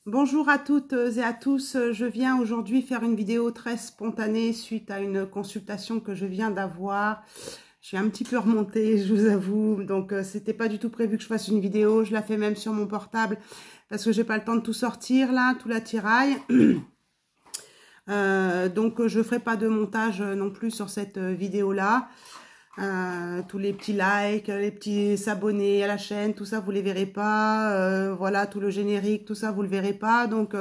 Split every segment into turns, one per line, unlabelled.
Bonjour à toutes et à tous, je viens aujourd'hui faire une vidéo très spontanée suite à une consultation que je viens d'avoir. Je suis un petit peu remontée, je vous avoue, donc c'était pas du tout prévu que je fasse une vidéo, je la fais même sur mon portable parce que j'ai pas le temps de tout sortir là, tout l'attirail. Donc je ferai pas de montage non plus sur cette vidéo là. Tous les petits likes, les petits s'abonner à la chaîne, tout ça vous les verrez pas. Voilà, tout le générique, tout ça vous le verrez pas. Donc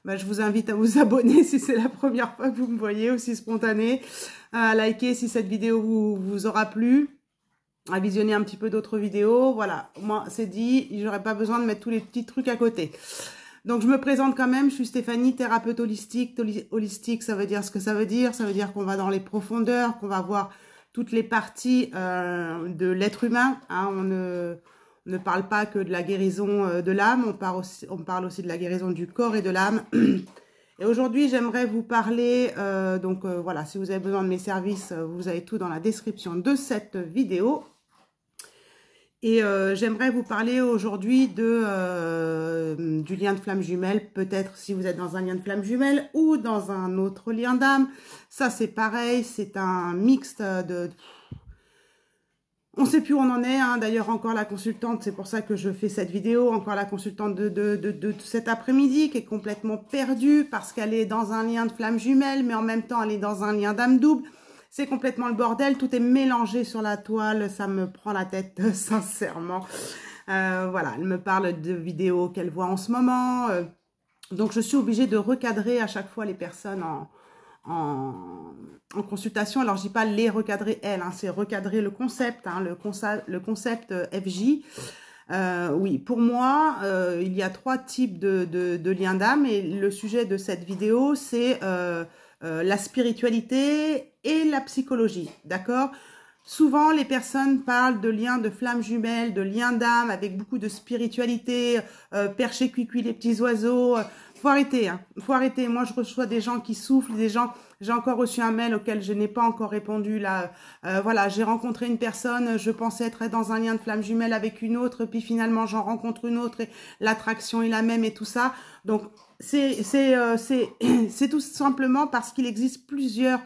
je vous invite à vous abonner si c'est la première fois que vous me voyez, aussi spontané, à liker si cette vidéo vous aura plu, à visionner un petit peu d'autres vidéos. Voilà, moi c'est dit, j'aurais pas besoin de mettre tous les petits trucs à côté. Donc, je me présente quand même, je suis Stéphanie, thérapeute holistique. Holistique, ça veut dire ce que ça veut dire. Ça veut dire qu'on va dans les profondeurs, qu'on va voir toutes les parties de l'être humain. Hein. On ne parle pas que de la guérison de l'âme, on parle aussi de la guérison du corps et de l'âme. Et aujourd'hui, j'aimerais vous parler, voilà, si vous avez besoin de mes services, vous avez tout dans la description de cette vidéo. Et j'aimerais vous parler aujourd'hui du lien de flamme jumelle, peut-être si vous êtes dans un lien de flamme jumelle ou dans un autre lien d'âme. Ça, c'est pareil, c'est un mixte de... On ne sait plus où on en est, hein. D'ailleurs, encore la consultante, c'est pour ça que je fais cette vidéo, encore la consultante de cet après-midi qui est complètement perdue parce qu'elle est dans un lien de flamme jumelle, mais en même temps, elle est dans un lien d'âme double. C'est complètement le bordel, tout est mélangé sur la toile, ça me prend la tête, sincèrement. Voilà, elle me parle de vidéos qu'elle voit en ce moment. Donc, je suis obligée de recadrer à chaque fois les personnes en consultation. Alors, je dis pas les recadrer elles, hein, c'est recadrer le concept, hein, le concept FJ. Oui, pour moi, il y a 3 types de liens d'âme et le sujet de cette vidéo, c'est... la spiritualité et la psychologie, d'accord? Souvent, les personnes parlent de liens de flammes jumelles, de liens d'âme avec beaucoup de spiritualité, perché cuicui les petits oiseaux. Faut arrêter, hein. Faut arrêter. Moi, je reçois des gens qui soufflent, des gens... J'ai encore reçu un mail auquel je n'ai pas encore répondu. Là, voilà, j'ai rencontré une personne, je pensais être dans un lien de flamme jumelle avec une autre, puis finalement, j'en rencontre une autre et l'attraction est la même et tout ça. Donc, c'est tout simplement parce qu'il existe plusieurs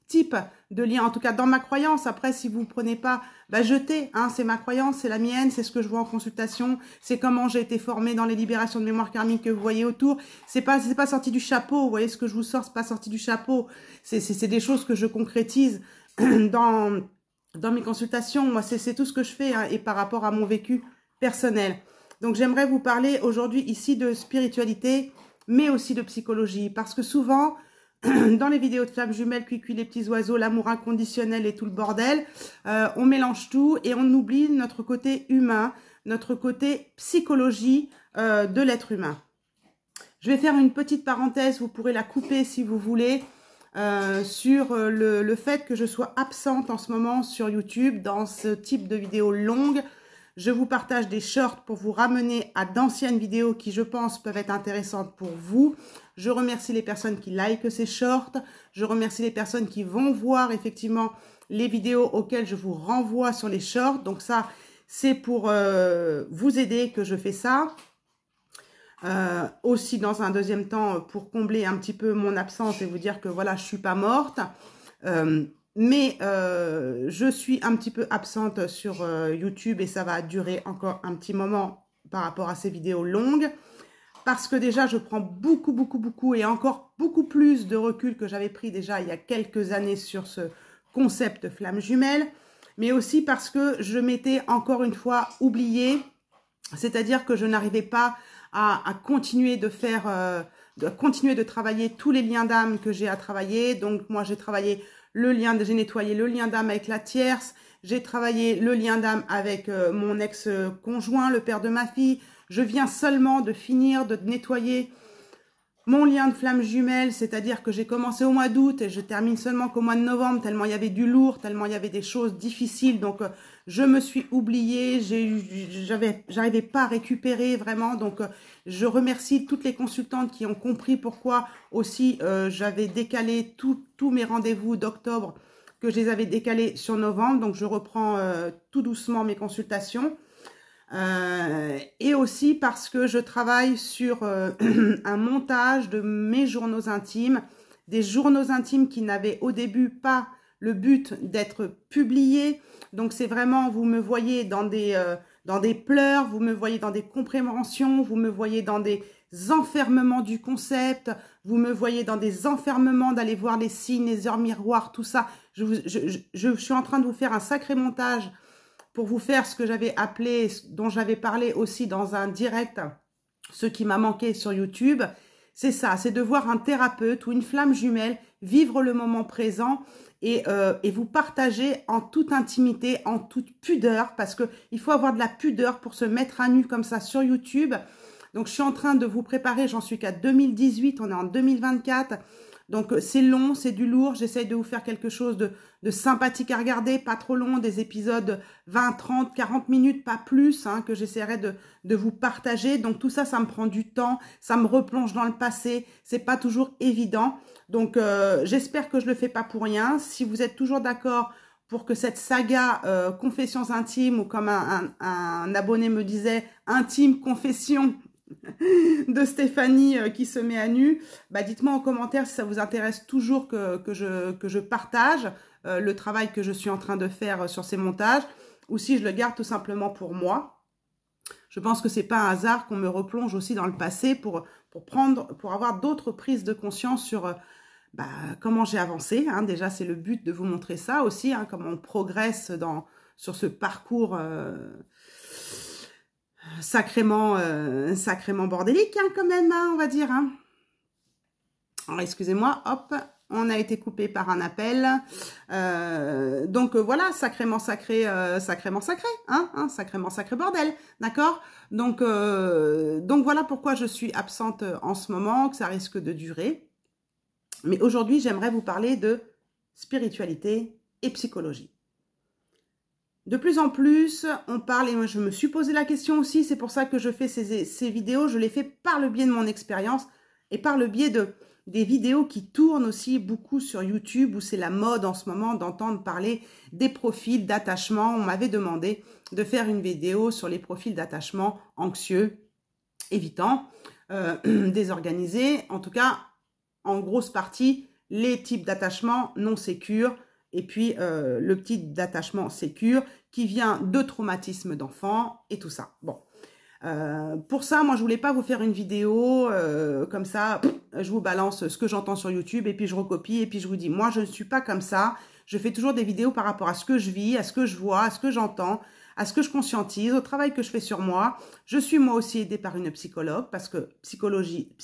types de liens, en tout cas dans ma croyance. Après, si vous ne prenez pas, jetez, hein, c'est ma croyance, c'est la mienne, c'est ce que je vois en consultation, c'est comment j'ai été formée dans les libérations de mémoire karmique que vous voyez autour. C'est pas sorti du chapeau, vous voyez ce que je vous sors, c'est pas sorti du chapeau. C'est des choses que je concrétise dans mes consultations. Moi, c'est tout ce que je fais, hein, et par rapport à mon vécu personnel. Donc, j'aimerais vous parler aujourd'hui ici de spiritualité, mais aussi de psychologie, parce que souvent, dans les vidéos de flammes jumelles, cuicui les petits oiseaux, l'amour inconditionnel et tout le bordel, on mélange tout et on oublie notre côté humain, notre côté psychologie de l'être humain. Je vais faire une petite parenthèse, vous pourrez la couper si vous voulez, sur le fait que je sois absente en ce moment sur YouTube dans ce type de vidéos longues. Je vous partage des shorts pour vous ramener à d'anciennes vidéos qui, je pense, peuvent être intéressantes pour vous. Je remercie les personnes qui likent ces shorts. Je remercie les personnes qui vont voir effectivement les vidéos auxquelles je vous renvoie sur les shorts. Donc ça, c'est pour vous aider que je fais ça. Aussi, dans un deuxième temps, pour combler un petit peu mon absence et vous dire que voilà, je suis pas morte. Mais je suis un petit peu absente sur YouTube et ça va durer encore un petit moment par rapport à ces vidéos longues. Parce que déjà, je prends beaucoup et encore beaucoup plus de recul que j'avais pris déjà il y a quelques années sur ce concept flamme jumelle. Mais aussi parce que je m'étais encore une fois oubliée. C'est-à-dire que je n'arrivais pas à continuer de faire... continuer de travailler tous les liens d'âme que j'ai à travailler. Donc, moi, j'ai travaillé... j'ai nettoyé le lien d'âme avec la tierce, j'ai travaillé le lien d'âme avec mon ex-conjoint, le père de ma fille. Je viens seulement de finir de nettoyer mon lien de flamme jumelle, c'est-à-dire que j'ai commencé au mois d'août et je termine seulement qu'au mois de novembre, tellement il y avait du lourd, tellement il y avait des choses difficiles. Donc, je me suis oubliée, j'arrivais pas à récupérer vraiment. Donc, je remercie toutes les consultantes qui ont compris pourquoi aussi j'avais décalé tous mes rendez-vous d'octobre, que je les avais décalés sur novembre. Donc, je reprends tout doucement mes consultations. Et aussi parce que je travaille sur un montage de mes journaux intimes, des journaux intimes qui n'avaient au début pas le but d'être publiés. Donc c'est vraiment, vous me voyez dans des pleurs, vous me voyez dans des compréhensions, vous me voyez dans des enfermements du concept, vous me voyez dans des enfermements d'aller voir les signes, les heures miroirs, tout ça. Je suis en train de vous faire un sacré montage pour vous faire ce que j'avais appelé, dont j'avais parlé aussi dans un direct, ce qui m'a manqué sur YouTube. C'est ça, c'est de voir un thérapeute ou une flamme jumelle vivre le moment présent et vous partager en toute intimité, en toute pudeur, parce qu'il faut avoir de la pudeur pour se mettre à nu comme ça sur YouTube. Donc, je suis en train de vous préparer, j'en suis qu'à 2018, on est en 2024. Donc, c'est long, c'est du lourd. J'essaye de vous faire quelque chose de sympathique à regarder, pas trop long, des épisodes 20, 30, 40 minutes, pas plus, hein, que j'essaierai de vous partager. Donc, tout ça, ça me prend du temps, ça me replonge dans le passé. C'est pas toujours évident. Donc, j'espère que je le fais pas pour rien. Si vous êtes toujours d'accord pour que cette saga Confessions intimes, ou comme un abonné me disait, intime confession de Stéphanie qui se met à nu, bah dites-moi en commentaire si ça vous intéresse toujours que je partage le travail que je suis en train de faire sur ces montages, ou si je le garde tout simplement pour moi. Je pense que c'est pas un hasard qu'on me replonge aussi dans le passé pour avoir d'autres prises de conscience sur comment j'ai avancé. Hein. Déjà, c'est le but de vous montrer ça aussi, hein, comment on progresse sur ce parcours sacrément bordélique, hein, quand même, hein, on va dire. Hein. Alors, excusez-moi, hop, on a été coupé par un appel. Donc, voilà, sacrément sacré, hein, sacrément sacré bordel, d'accord. Donc, voilà pourquoi je suis absente en ce moment, que ça risque de durer. Mais aujourd'hui, j'aimerais vous parler de spiritualité et psychologie. De plus en plus, on parle, et moi je me suis posé la question aussi, c'est pour ça que je fais ces vidéos, je les fais par le biais de mon expérience et par le biais des vidéos qui tournent aussi beaucoup sur YouTube, où c'est la mode en ce moment d'entendre parler des profils d'attachement. On m'avait demandé de faire une vidéo sur les profils d'attachement anxieux, évitants, désorganisés, en tout cas, en grosse partie, les types d'attachement non sécures, et puis le type d'attachement sécure qui vient de traumatismes d'enfants et tout ça. Bon, pour ça, moi, je voulais pas vous faire une vidéo comme ça, je vous balance ce que j'entends sur YouTube et puis je recopie et puis je vous dis, moi, je ne suis pas comme ça. Je fais toujours des vidéos par rapport à ce que je vis, à ce que je vois, à ce que j'entends, à ce que je conscientise, au travail que je fais sur moi. Je suis moi aussi aidée par une psychologue parce que psychologie,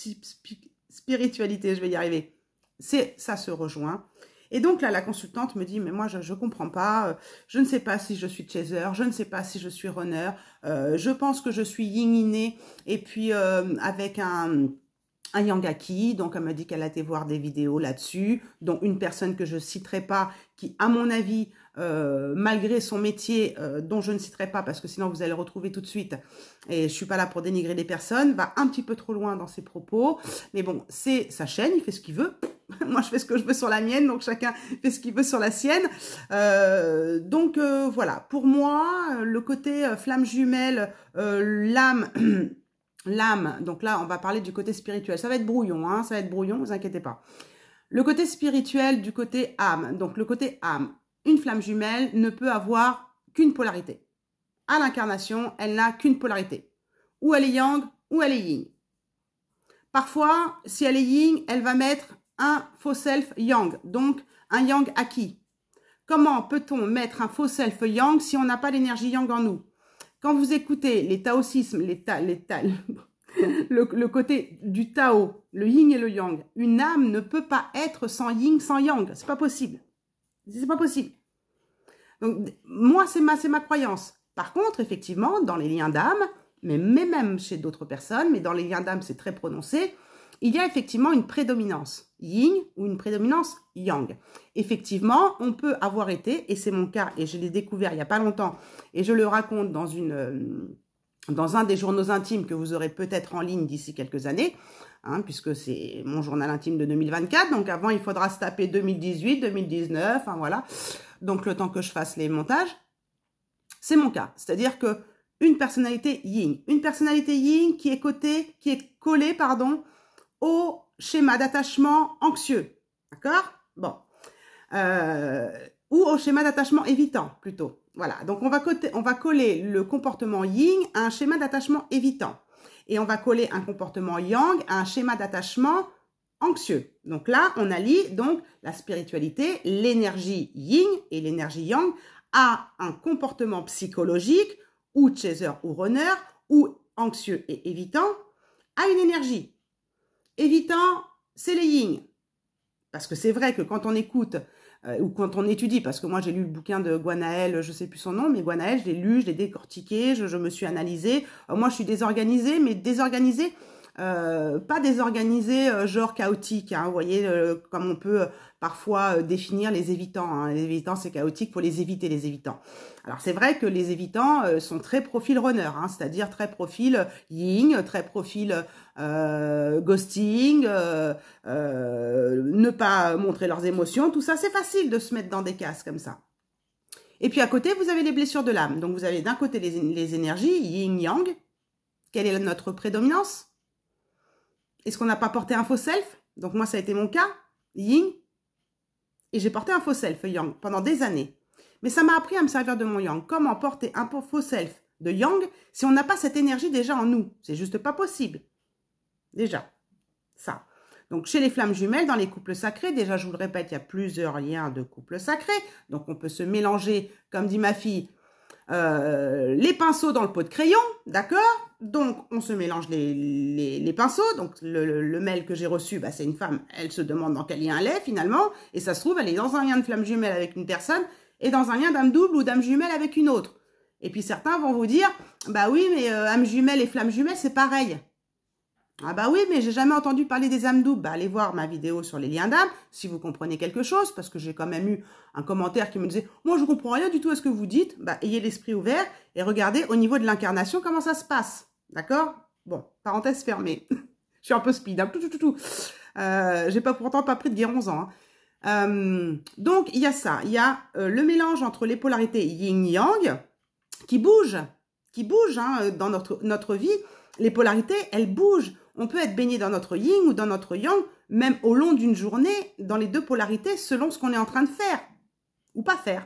spiritualité, je vais y arriver, ça se rejoint. Et donc là, la consultante me dit, mais moi, je ne comprends pas, je ne sais pas si je suis chaser, je ne sais pas si je suis runner, je pense que je suis yin inné, et puis avec un Yangaki, donc elle m'a dit qu'elle a été voir des vidéos là-dessus, dont une personne que je ne citerai pas, qui, à mon avis, malgré son métier, dont je ne citerai pas, parce que sinon vous allez le retrouver tout de suite, et je ne suis pas là pour dénigrer les personnes, va un petit peu trop loin dans ses propos, mais bon, c'est sa chaîne, il fait ce qu'il veut. Moi, je fais ce que je veux sur la mienne, donc chacun fait ce qu'il veut sur la sienne. Donc, voilà, pour moi, le côté flamme jumelle, l'âme... L'âme, donc là, on va parler du côté spirituel. Ça va être brouillon, hein, ça va être brouillon, ne vous inquiétez pas. Le côté spirituel du côté âme. Donc, le côté âme. Une flamme jumelle ne peut avoir qu'une polarité. À l'incarnation, elle n'a qu'une polarité. Ou elle est yang, ou elle est yin. Parfois, si elle est yin, elle va mettre un faux self yang, donc un yang acquis. Comment peut-on mettre un faux self yang si on n'a pas l'énergie yang en nous? Quand vous écoutez les taoïsmes, le côté du Tao, le yin et le yang, une âme ne peut pas être sans yin, sans yang. C'est pas possible. C'est pas possible. Donc, moi, c'est ma croyance. Par contre, effectivement, dans les liens d'âme, mais même chez d'autres personnes, mais dans les liens d'âme, c'est très prononcé, il y a effectivement une prédominance yin ou une prédominance yang. Effectivement, on peut avoir été, et c'est mon cas, et je l'ai découvert il n'y a pas longtemps, et je le raconte dans un des journaux intimes que vous aurez peut-être en ligne d'ici quelques années, hein, puisque c'est mon journal intime de 2024, donc avant il faudra se taper 2018, 2019, hein, voilà, donc le temps que je fasse les montages, c'est mon cas. C'est-à-dire que une personnalité yin. Une personnalité yin qui est collée, pardon, au schéma d'attachement anxieux. D'accord? Bon. Ou au schéma d'attachement évitant, plutôt. Voilà. Donc, on va coller le comportement yin à un schéma d'attachement évitant. Et on va coller un comportement yang à un schéma d'attachement anxieux. Donc là, on allie donc la spiritualité, l'énergie yin et l'énergie yang à un comportement psychologique ou chaser ou runner ou anxieux et évitant à une énergie. Évitant, c'est les yin. Parce que c'est vrai que quand on écoute ou quand on étudie, parce que moi j'ai lu le bouquin de Gwenaël, je sais plus son nom, mais Gwenaël, je l'ai lu, je l'ai décortiqué, je me suis analysée. Moi je suis désorganisée, mais désorganisée, pas désorganisée genre chaotique, hein, vous voyez, comme on peut parfois définir les évitants. Hein. Les évitants c'est chaotique, faut les éviter les évitants. Alors c'est vrai que les évitants sont très profil runner, hein, c'est-à-dire très profil yin, très profil ghosting, ne pas montrer leurs émotions, tout ça c'est facile de se mettre dans des cases comme ça. Et puis à côté vous avez les blessures de l'âme, donc vous avez d'un côté les énergies yin-yang. Quelle est notre prédominance? Est-ce qu'on n'a pas porté un faux self? Donc moi ça a été mon cas, yin, et j'ai porté un faux self yang pendant des années. Mais ça m'a appris à me servir de mon yang. Comment porter un faux self de yang si on n'a pas cette énergie déjà en nous? C'est juste pas possible. Déjà, ça. Donc, chez les flammes jumelles, dans les couples sacrés, déjà, je vous le répète, il y a plusieurs liens de couples sacrés. Donc, on peut se mélanger, comme dit ma fille, les pinceaux dans le pot de crayon, d'accord? Donc, on se mélange les pinceaux. Donc, le mail que j'ai reçu, bah, c'est une femme, elle se demande dans quel lien elle est, finalement. Et ça se trouve, elle est dans un lien de flamme jumelle avec une personne et dans un lien d'âme double ou d'âme jumelle avec une autre. Et puis, certains vont vous dire, bah oui, mais âme jumelle et flamme jumelle, c'est pareil. Ah bah oui, mais j'ai jamais entendu parler des âmes doubles. Bah allez voir ma vidéo sur les liens d'âme, si vous comprenez quelque chose, parce que j'ai quand même eu un commentaire qui me disait « Moi, je comprends rien du tout à ce que vous dites. » Bah, ayez l'esprit ouvert et regardez au niveau de l'incarnation comment ça se passe. D'accord? Bon, parenthèse fermée. Je suis un peu speed, hein. J'ai pourtant pas pris de guérin 11 ans. Hein. Donc, il y a ça. Il y a le mélange entre les polarités yin-yang qui bougent hein, dans notre vie. Les polarités, elles bougent. On peut être baigné dans notre yin ou dans notre yang, même au long d'une journée, dans les deux polarités, selon ce qu'on est en train de faire ou pas faire.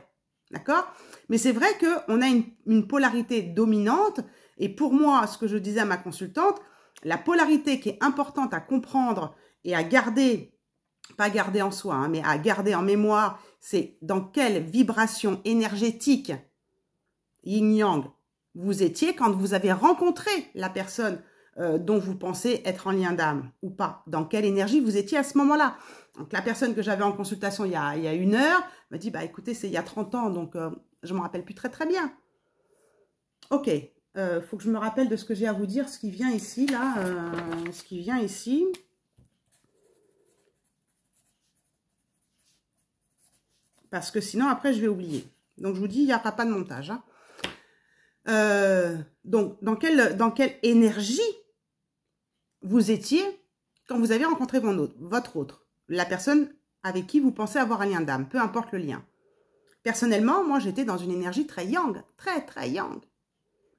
D'accord? Mais c'est vrai qu'on a une polarité dominante. Et pour moi, ce que je disais à ma consultante, la polarité qui est importante à comprendre et à garder, pas garder en soi, hein, mais à garder en mémoire, c'est dans quelle vibration énergétique yin-yang vous étiez quand vous avez rencontré la personne dont vous pensez être en lien d'âme ou pas. Dans quelle énergie vous étiez à ce moment-là. Donc, la personne que j'avais en consultation il y a 1 heure m'a dit, bah écoutez, c'est il y a 30 ans, donc je ne me rappelle plus très très bien. Ok, faut que je me rappelle de ce que j'ai à vous dire, ce qui vient ici, là, ce qui vient ici. Parce que sinon, après, je vais oublier. Donc, je vous dis, il n'y aura pas de montage. Hein. Donc, dans quelle énergie vous étiez quand vous avez rencontré votre autre, la personne avec qui vous pensez avoir un lien d'âme, peu importe le lien. Personnellement, moi, j'étais dans une énergie très yang, très, très yang.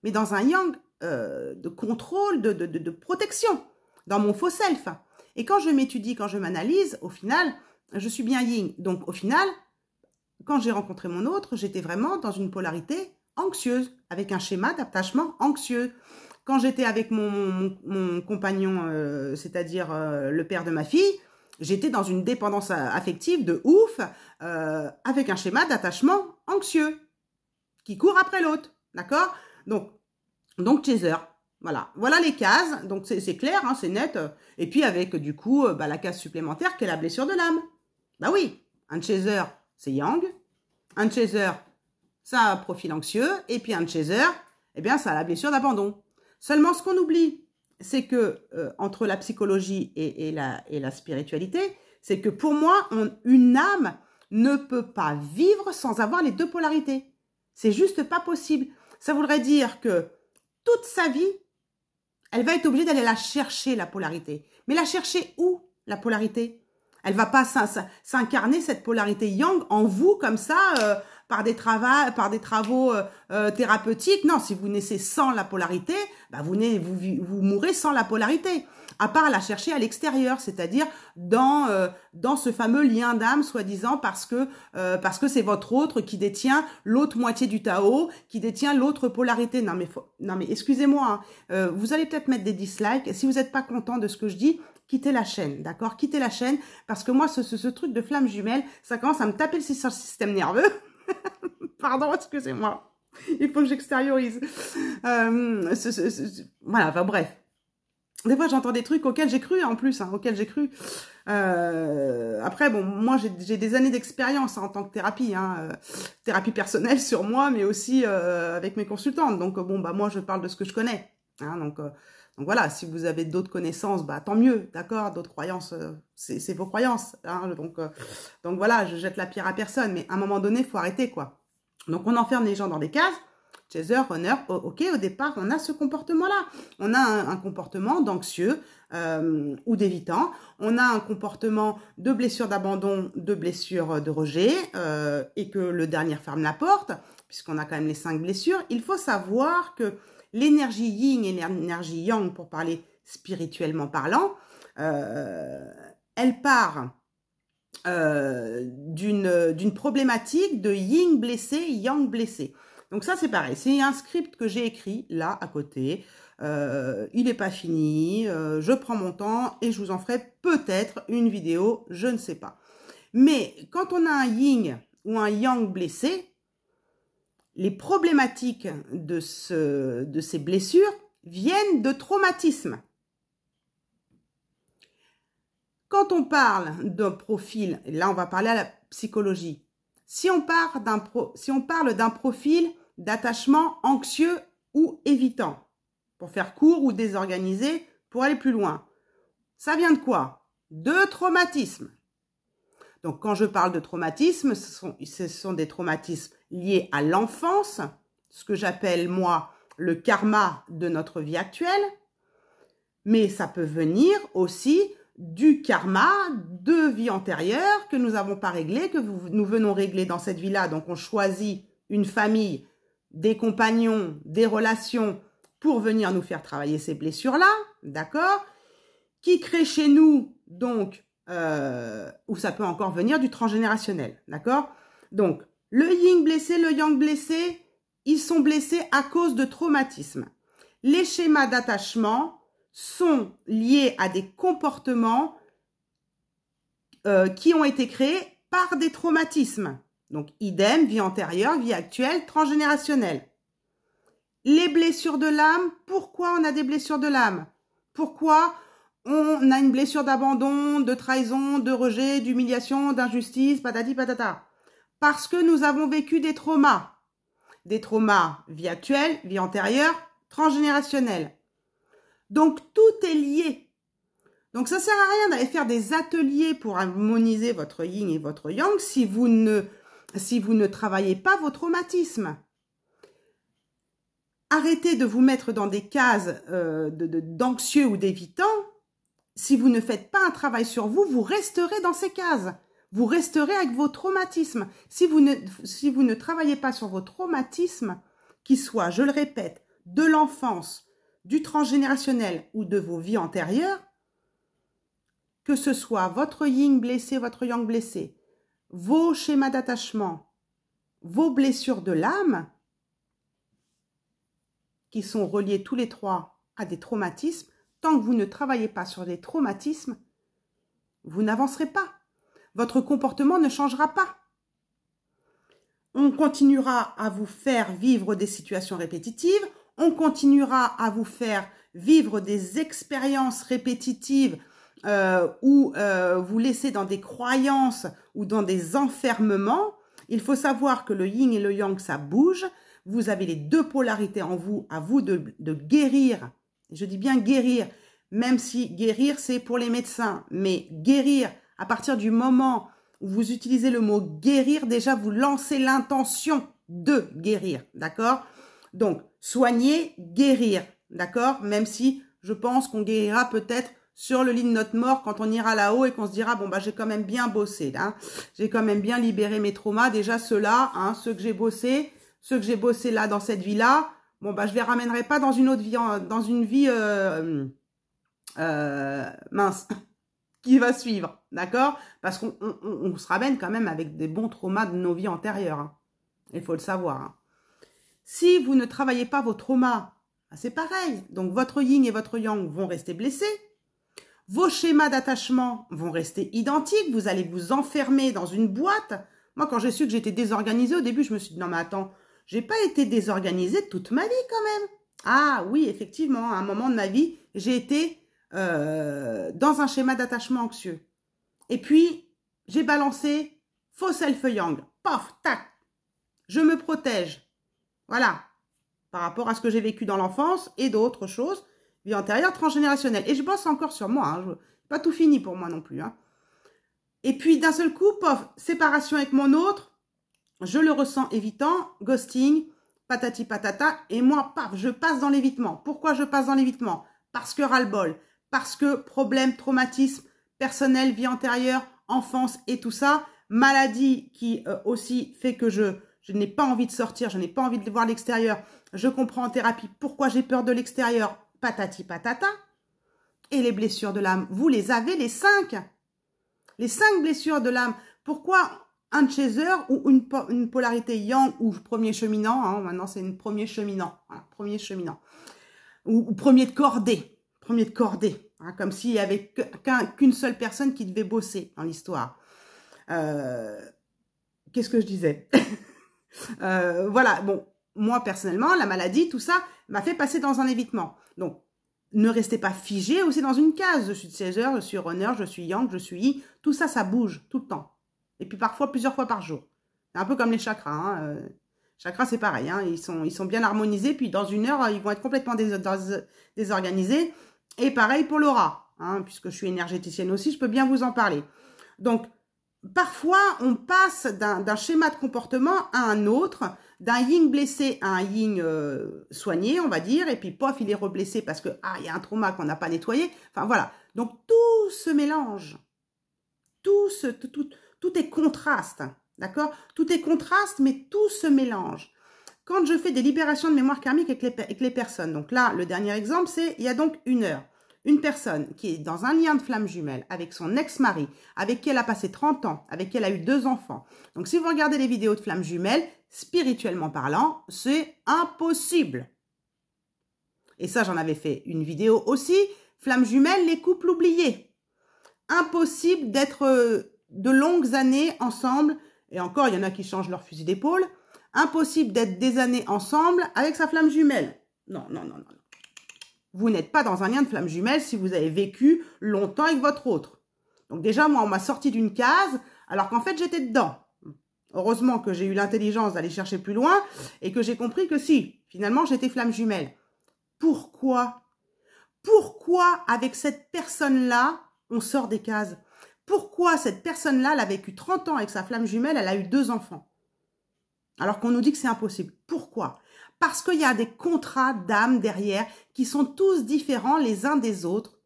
Mais dans un yang de contrôle, de protection, dans mon faux self. Et quand je m'étudie, quand je m'analyse, au final, je suis bien yin. Donc, au final, quand j'ai rencontré mon autre, j'étais vraiment dans une polarité anxieuse, avec un schéma d'attachement anxieux. Quand j'étais avec mon compagnon, c'est-à-dire le père de ma fille, j'étais dans une dépendance affective de ouf, avec un schéma d'attachement anxieux, qui court après l'autre, d'accord? Donc chaser, voilà les cases, donc c'est clair, hein, c'est net, et puis avec du coup la case supplémentaire qui est la blessure de l'âme. Bah oui, un chaser, c'est yang, un chaser, ça a un profil anxieux, et puis un chaser, eh bien, ça a la blessure d'abandon. Seulement, ce qu'on oublie, c'est que entre la psychologie et la spiritualité, c'est que pour moi, une âme ne peut pas vivre sans avoir les deux polarités. C'est juste pas possible. Ça voudrait dire que toute sa vie, elle va être obligée d'aller la chercher, la polarité. Mais la chercher où, la polarité? Elle va pas s'incarner, cette polarité yang, en vous, comme ça, par des travaux thérapeutiques. Non, si vous naissez sans la polarité, bah vous mourrez sans la polarité. À part la chercher à l'extérieur, c'est-à-dire dans ce fameux lien d'âme, soi-disant, parce que c'est votre autre qui détient l'autre moitié du Tao, qui détient l'autre polarité. Non mais excusez-moi, hein, vous allez peut-être mettre des dislikes. Si vous n'êtes pas content de ce que je dis, quittez la chaîne, d'accord? Quittez la chaîne, parce que moi, ce truc de flamme jumelle, ça commence à me taper le système nerveux. Pardon, excusez-moi. Il faut que j'extériorise. Voilà, enfin bref. Des fois, j'entends des trucs auxquels j'ai cru, en plus, hein, auxquels j'ai cru. Après, bon, moi, j'ai des années d'expérience, hein, en tant que thérapie, hein, thérapie personnelle sur moi, mais aussi avec mes consultantes. Donc, bon, bah moi, je parle de ce que je connais. Hein, donc voilà, si vous avez d'autres connaissances, bah tant mieux, d'accord. D'autres croyances, c'est vos croyances. Hein, donc voilà, je jette la pierre à personne, mais à un moment donné, il faut arrêter, quoi. Donc, on enferme les gens dans des cases. Chaser, runner, ok, au départ, on a ce comportement-là. On a un comportement d'anxieux ou d'évitant. On a un comportement de blessure d'abandon, de blessure de rejet, et que le dernier ferme la porte, puisqu'on a quand même les 5 blessures. Il faut savoir que l'énergie yin et l'énergie yang, pour parler spirituellement parlant, elle part d'une problématique de yin blessé, yang blessé. Donc ça, c'est pareil. C'est un script que j'ai écrit là, à côté. Il n'est pas fini. Je prends mon temps et je vous en ferai peut-être une vidéo. Je ne sais pas. Mais quand on a un yin ou un yang blessé, les problématiques de ces blessures viennent de traumatismes. Quand on parle d'un profil, là on va parler à la psychologie, si on parle d'un profil d'attachement anxieux ou évitant, pour faire court ou désorganisé, pour aller plus loin, ça vient de quoi? De traumatisme. Donc quand je parle de traumatisme, ce sont des traumatismes liés à l'enfance, ce que j'appelle moi le karma de notre vie actuelle, mais ça peut venir aussi du karma de vie antérieure que nous n'avons pas réglé, que nous venons régler dans cette vie-là. Donc, on choisit une famille, des compagnons, des relations pour venir nous faire travailler ces blessures-là, d'accord? Qui crée chez nous, donc, ou ça peut encore venir du transgénérationnel, d'accord? Donc, le yin blessé, le yang blessé, ils sont blessés à cause de traumatismes. Les schémas d'attachement sont liés à des comportements qui ont été créés par des traumatismes. Donc, idem, vie antérieure, vie actuelle, transgénérationnelle. Les blessures de l'âme, pourquoi on a des blessures de l'âme? Pourquoi on a une blessure d'abandon, de trahison, de rejet, d'humiliation, d'injustice, patati patata? Parce que nous avons vécu des traumas. Des traumas vie actuelle, vie antérieure, transgénérationnelle. Donc, tout est lié. Donc, ça sert à rien d'aller faire des ateliers pour harmoniser votre yin et votre yang si vous ne travaillez pas vos traumatismes. Arrêtez de vous mettre dans des cases d'anxieux ou d'évitants. Si vous ne faites pas un travail sur vous, vous resterez dans ces cases. Vous resterez avec vos traumatismes. Si vous ne travaillez pas sur vos traumatismes, qu'ils soient, je le répète, de l'enfance, du transgénérationnel ou de vos vies antérieures, que ce soit votre yin blessé, votre yang blessé, vos schémas d'attachement, vos blessures de l'âme, qui sont reliés tous les trois à des traumatismes, tant que vous ne travaillez pas sur les traumatismes, vous n'avancerez pas. Votre comportement ne changera pas. On continuera à vous faire vivre des situations répétitives, on continuera à vous faire vivre des expériences répétitives ou vous laisser dans des croyances ou dans des enfermements. Il faut savoir que le yin et le yang, ça bouge. Vous avez les deux polarités en vous, à vous de guérir. Je dis bien guérir, même si guérir, c'est pour les médecins. Mais guérir, à partir du moment où vous utilisez le mot guérir, déjà vous lancez l'intention de guérir, d'accord? Donc, soigner, guérir, d'accord? Même si je pense qu'on guérira peut-être sur le lit de notre mort quand on ira là-haut et qu'on se dira, bon, bah, j'ai quand même bien bossé, là. Hein. J'ai quand même bien libéré mes traumas. Déjà, ceux-là, hein, ceux que j'ai bossé là dans cette vie-là, bon, bah, je les ramènerai pas dans une autre vie, dans une vie, mince, qui va suivre, d'accord? Parce qu'on se ramène quand même avec des bons traumas de nos vies antérieures. Hein. Il faut le savoir. Hein. Si vous ne travaillez pas vos traumas, c'est pareil. Donc, votre yin et votre yang vont rester blessés. Vos schémas d'attachement vont rester identiques. Vous allez vous enfermer dans une boîte. Moi, quand j'ai su que j'étais désorganisée, au début, je me suis dit, non, mais attends, j'ai pas été désorganisée toute ma vie quand même. Ah oui, effectivement, à un moment de ma vie, j'ai été dans un schéma d'attachement anxieux. Et puis, j'ai balancé faux self-yang. Paf, tac. Je me protège. Voilà. Par rapport à ce que j'ai vécu dans l'enfance et d'autres choses. Vie antérieure, transgénérationnelle. Et je bosse encore sur moi. Hein. Pas tout fini pour moi non plus. Hein. Et puis, d'un seul coup, paf, séparation avec mon autre. Je le ressens évitant. Ghosting, patati patata. Et moi, paf, je passe dans l'évitement. Pourquoi je passe dans l'évitement? Parce que ras-le-bol. Parce que problème, traumatisme, personnel, vie antérieure, enfance et tout ça. Maladie qui aussi fait que je n'ai pas envie de sortir, je n'ai pas envie de voir l'extérieur. Je comprends en thérapie pourquoi j'ai peur de l'extérieur. Patati patata. Et les blessures de l'âme, vous les avez les 5. Les 5 blessures de l'âme. Pourquoi un chaser ou une polarité yang ou premier cheminant, hein, maintenant c'est une premier cheminant, voilà, premier cheminant. Ou premier de cordée. Premier de cordée. Hein, comme s'il y avait qu'une seule personne qui devait bosser dans l'histoire. Qu'est-ce que je disais? Voilà, bon, moi personnellement, la maladie, tout ça, m'a fait passer dans un évitement. Donc, ne restez pas figé aussi dans une case. Je suis chaser, je suis runner, je suis yang, je suis yi. Tout ça, ça bouge tout le temps. Et puis parfois, plusieurs fois par jour. C'est un peu comme les chakras. Hein. Chakras, c'est pareil. Hein. Ils sont bien harmonisés. Puis dans une heure, ils vont être complètement désorganisés. Et pareil pour l'aura. Hein, puisque je suis énergéticienne aussi, je peux bien vous en parler. Donc, parfois, on passe d'un schéma de comportement à un autre, d'un yin blessé à un yin soigné, on va dire, et puis pof, il est reblessé parce que il y a un trauma qu'on n'a pas nettoyé. Enfin voilà. Donc tout se mélange, tout est contraste, d'accord? Tout est contraste, mais tout se mélange. Quand je fais des libérations de mémoire karmique avec les personnes, donc là, le dernier exemple, c'est il y a donc 1 heure. Une personne qui est dans un lien de flamme jumelle avec son ex-mari, avec qui elle a passé 30 ans, avec qui elle a eu 2 enfants. Donc, si vous regardez les vidéos de flamme jumelle, spirituellement parlant, c'est impossible. Et ça, j'en avais fait une vidéo aussi. Flamme jumelle, les couples oubliés. Impossible d'être de longues années ensemble. Et encore, il y en a qui changent leur fusil d'épaule. Impossible d'être des années ensemble avec sa flamme jumelle. Non, non, non, non. Vous n'êtes pas dans un lien de flamme jumelle si vous avez vécu longtemps avec votre autre. Donc déjà, moi, on m'a sorti d'une case alors qu'en fait, j'étais dedans. Heureusement que j'ai eu l'intelligence d'aller chercher plus loin et que j'ai compris que si, finalement, j'étais flamme jumelle. Pourquoi? Pourquoi, avec cette personne-là, on sort des cases? Pourquoi cette personne-là, elle a vécu 30 ans avec sa flamme jumelle, elle a eu 2 enfants? Alors qu'on nous dit que c'est impossible. Pourquoi? Parce qu'il y a des contrats d'âme derrière qui sont tous différents les uns des autres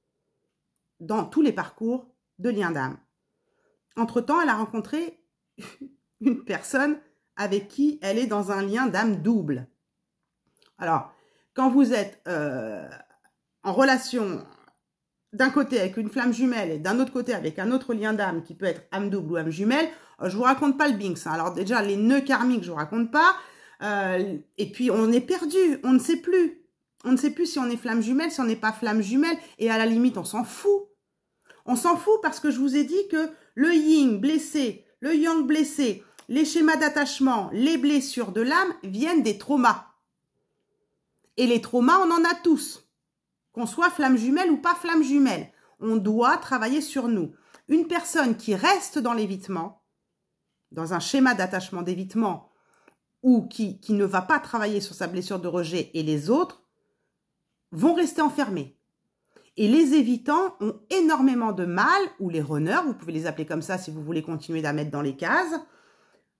dans tous les parcours de lien d'âme. Entre-temps, elle a rencontré une personne avec qui elle est dans un lien d'âme double. Alors, quand vous êtes en relation d'un côté avec une flamme jumelle et d'un autre côté avec un autre lien d'âme qui peut être âme double ou âme jumelle, je vous raconte pas le Binks. Hein. Alors déjà, les nœuds karmiques, je vous raconte pas. Et puis, on est perdu, on ne sait plus. On ne sait plus si on est flamme jumelle, si on n'est pas flamme jumelle. Et à la limite, on s'en fout. On s'en fout parce que je vous ai dit que le yin blessé, le yang blessé, les schémas d'attachement, les blessures de l'âme viennent des traumas. Et les traumas, on en a tous. Qu'on soit flamme jumelle ou pas flamme jumelle. On doit travailler sur nous. Une personne qui reste dans l'évitement, dans un schéma d'attachement d'évitement, ou qui ne va pas travailler sur sa blessure de rejet et les autres, vont rester enfermés. Et les évitants ont énormément de mal, ou les runners, vous pouvez les appeler comme ça si vous voulez continuer à mettre dans les cases,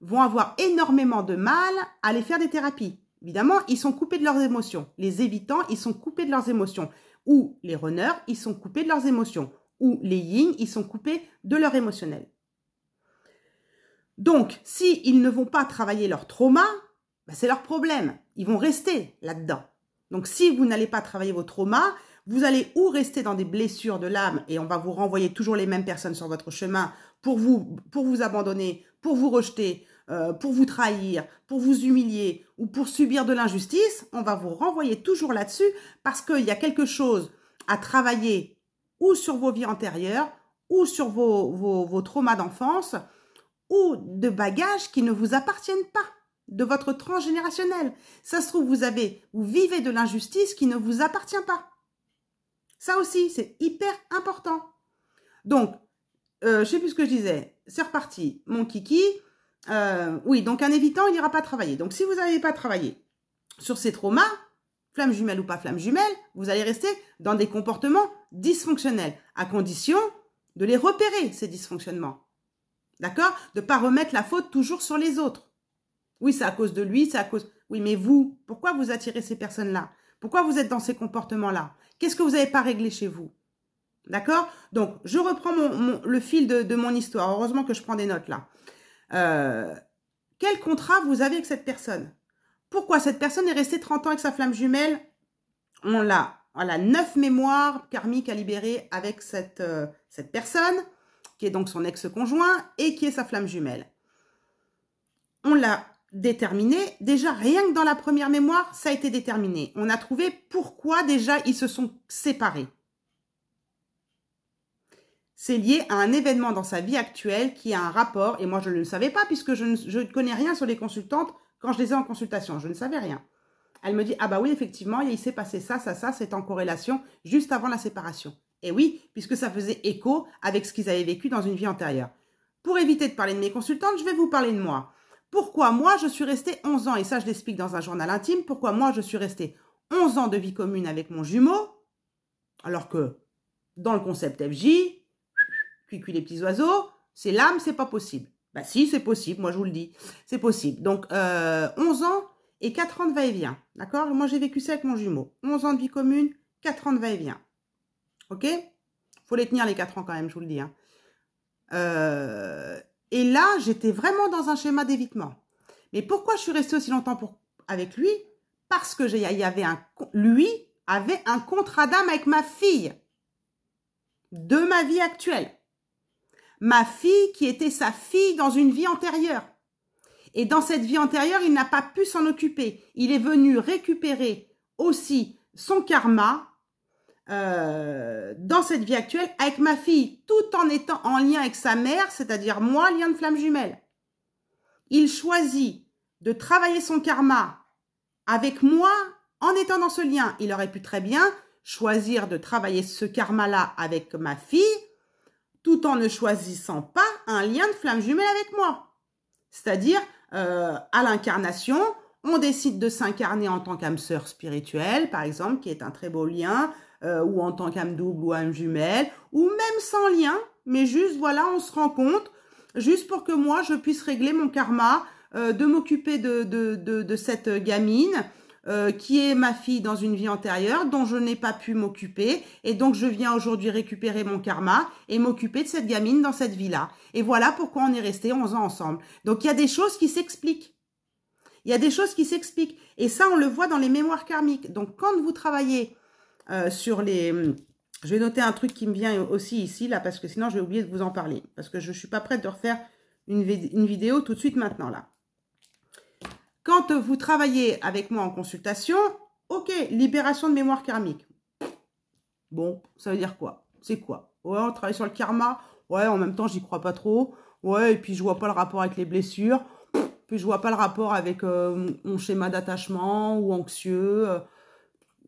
vont avoir énormément de mal à aller faire des thérapies. Évidemment, ils sont coupés de leurs émotions. Les évitants, ils sont coupés de leurs émotions. Ou les runners, ils sont coupés de leurs émotions. Ou les yin, ils sont coupés de leur émotionnel. Donc, s'ils ne vont pas travailler leur trauma, ben c'est leur problème. Ils vont rester là-dedans. Donc, si vous n'allez pas travailler vos traumas, vous allez ou rester dans des blessures de l'âme et on va vous renvoyer toujours les mêmes personnes sur votre chemin pour vous abandonner, pour vous rejeter, pour vous trahir, pour vous humilier ou pour subir de l'injustice. On va vous renvoyer toujours là-dessus parce qu'il y a quelque chose à travailler ou sur vos vies antérieures ou sur vos traumas d'enfance ou de bagages qui ne vous appartiennent pas, de votre transgénérationnel. Ça se trouve, vous vivez de l'injustice qui ne vous appartient pas. Ça aussi, c'est hyper important. Donc, je ne sais plus ce que je disais. C'est reparti. Mon kiki. Oui, donc un évitant, il n'ira pas travailler. Donc, si vous n'allez pas travailler sur ces traumas, flamme jumelle ou pas flamme jumelle, vous allez rester dans des comportements dysfonctionnels, à condition de les repérer, ces dysfonctionnements. D'accord? De ne pas remettre la faute toujours sur les autres. Oui, c'est à cause de lui, c'est à cause... Oui, mais vous, pourquoi vous attirez ces personnes-là? Pourquoi vous êtes dans ces comportements-là? Qu'est-ce que vous n'avez pas réglé chez vous? D'accord? Donc, je reprends le fil de mon histoire. Heureusement que je prends des notes là. Quel contrat vous avez avec cette personne? Pourquoi cette personne est restée 30 ans avec sa flamme jumelle? On a 9 mémoires karmiques à libérer avec cette personne, qui est donc son ex-conjoint et qui est sa flamme jumelle. On l'a déterminé. Déjà, rien que dans la première mémoire, ça a été déterminé. On a trouvé pourquoi déjà ils se sont séparés. C'est lié à un événement dans sa vie actuelle qui a un rapport, et moi je ne le savais pas puisque je ne connais rien sur les consultantes quand je les ai en consultation, je ne savais rien. Elle me dit, ah bah oui, effectivement, il s'est passé ça, c'est en corrélation juste avant la séparation. Et oui, puisque ça faisait écho avec ce qu'ils avaient vécu dans une vie antérieure. Pour éviter de parler de mes consultantes, je vais vous parler de moi. Pourquoi moi je suis restée 11 ans, et ça je l'explique dans un journal intime, pourquoi moi je suis restée 11 ans de vie commune avec mon jumeau, alors que dans le concept FJ, cuicui les petits oiseaux, c'est l'âme, c'est pas possible. Bah si, c'est possible, moi je vous le dis, c'est possible. Donc 11 ans et 4 ans de va-et-vient, d'accord? Moi j'ai vécu ça avec mon jumeau, 11 ans de vie commune, 4 ans de va-et-vient. Ok? Faut les tenir les 4 ans quand même, je vous le dis. Hein. Et là, j'étais vraiment dans un schéma d'évitement. Mais pourquoi je suis restée aussi longtemps avec lui? Parce que lui avait un contrat d'âme avec ma fille de ma vie actuelle. Ma fille qui était sa fille dans une vie antérieure. Et dans cette vie antérieure, il n'a pas pu s'en occuper. Il est venu récupérer aussi son karma dans cette vie actuelle avec ma fille, tout en étant en lien avec sa mère, c'est-à-dire moi, lien de flamme jumelle. Il choisit de travailler son karma avec moi en étant dans ce lien. Il aurait pu très bien choisir de travailler ce karma-là avec ma fille, tout en ne choisissant pas un lien de flamme jumelle avec moi. C'est-à-dire, à l'incarnation, on décide de s'incarner en tant qu'âme sœur spirituelle, par exemple, qui est un très beau lien, ou en tant qu'âme double ou âme jumelle, ou même sans lien, mais juste, voilà, on se rencontre, juste pour que moi, je puisse régler mon karma, de m'occuper de cette gamine, qui est ma fille dans une vie antérieure, dont je n'ai pas pu m'occuper, et donc je viens aujourd'hui récupérer mon karma et m'occuper de cette gamine dans cette vie-là. Et voilà pourquoi on est resté 11 ans ensemble. Donc il y a des choses qui s'expliquent. Il y a des choses qui s'expliquent. Et ça, on le voit dans les mémoires karmiques. Donc quand vous travaillez sur les... Je vais noter un truc qui me vient aussi ici, là, parce que sinon je vais oublier de vous en parler. Parce que je ne suis pas prête de refaire une vidéo tout de suite maintenant, là. Quand vous travaillez avec moi en consultation, ok, libération de mémoire karmique. Bon, ça veut dire quoi? C'est quoi? Ouais, on travaille sur le karma. Ouais, en même temps, j'y crois pas trop. Ouais, et puis je vois pas le rapport avec les blessures. Puis je vois pas le rapport avec mon schéma d'attachement ou anxieux.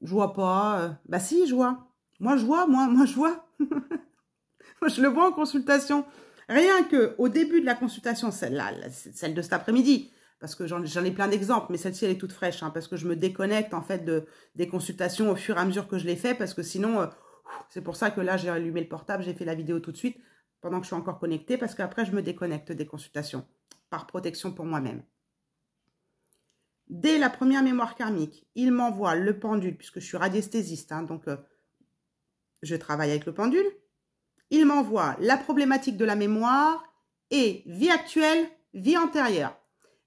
Je vois pas. Bah si, je vois. Moi, je vois. Moi, je vois. Moi, je le vois en consultation. Rien que au début de la consultation, celle-là, celle de cet après-midi, parce que j'en ai plein d'exemples, mais celle-ci, elle est toute fraîche, hein, parce que je me déconnecte, en fait, des consultations au fur et à mesure que je les fais, parce que sinon, c'est pour ça que là, j'ai allumé le portable, j'ai fait la vidéo tout de suite, pendant que je suis encore connectée, parce qu'après, je me déconnecte des consultations, par protection pour moi-même. Dès la première mémoire karmique, il m'envoie le pendule, puisque je suis radiesthésiste, hein, donc je travaille avec le pendule. Il m'envoie la problématique de la mémoire et vie actuelle, vie antérieure.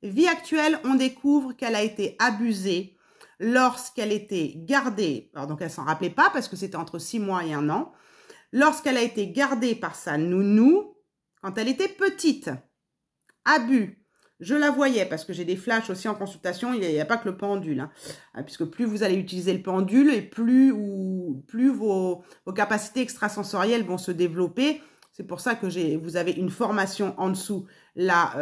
Vie actuelle, on découvre qu'elle a été abusée lorsqu'elle était gardée. Alors donc, elle s'en rappelait pas parce que c'était entre 6 mois et 1 an. Lorsqu'elle a été gardée par sa nounou quand elle était petite. Abus. Je la voyais parce que j'ai des flashs aussi en consultation. Il n'y a pas que le pendule. Hein, puisque plus vous allez utiliser le pendule et plus vos capacités extrasensorielles vont se développer. C'est pour ça que vous avez une formation en dessous, là,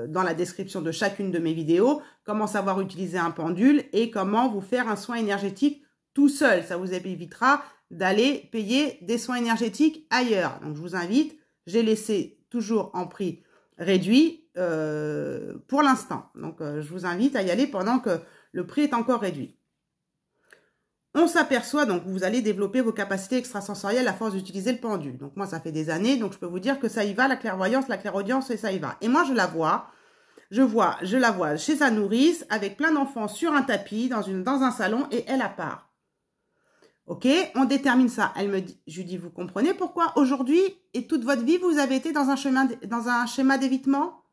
dans la description de chacune de mes vidéos. Comment savoir utiliser un pendule et comment vous faire un soin énergétique tout seul. Ça vous évitera d'aller payer des soins énergétiques ailleurs. Donc, je vous invite. J'ai laissé toujours en prix réduit pour l'instant. Donc, je vous invite à y aller pendant que le prix est encore réduit. On s'aperçoit, donc vous allez développer vos capacités extrasensorielles à force d'utiliser le pendule. Donc moi, ça fait des années, donc je peux vous dire que ça y va, la clairvoyance, la clairaudience, et ça y va. Et moi, je la vois, je la vois chez sa nourrice, avec plein d'enfants sur un tapis, dans un salon, et elle à part. Ok, on détermine ça. Elle me dit, je lui dis, vous comprenez pourquoi aujourd'hui et toute votre vie, vous avez été dans un schéma d'évitement?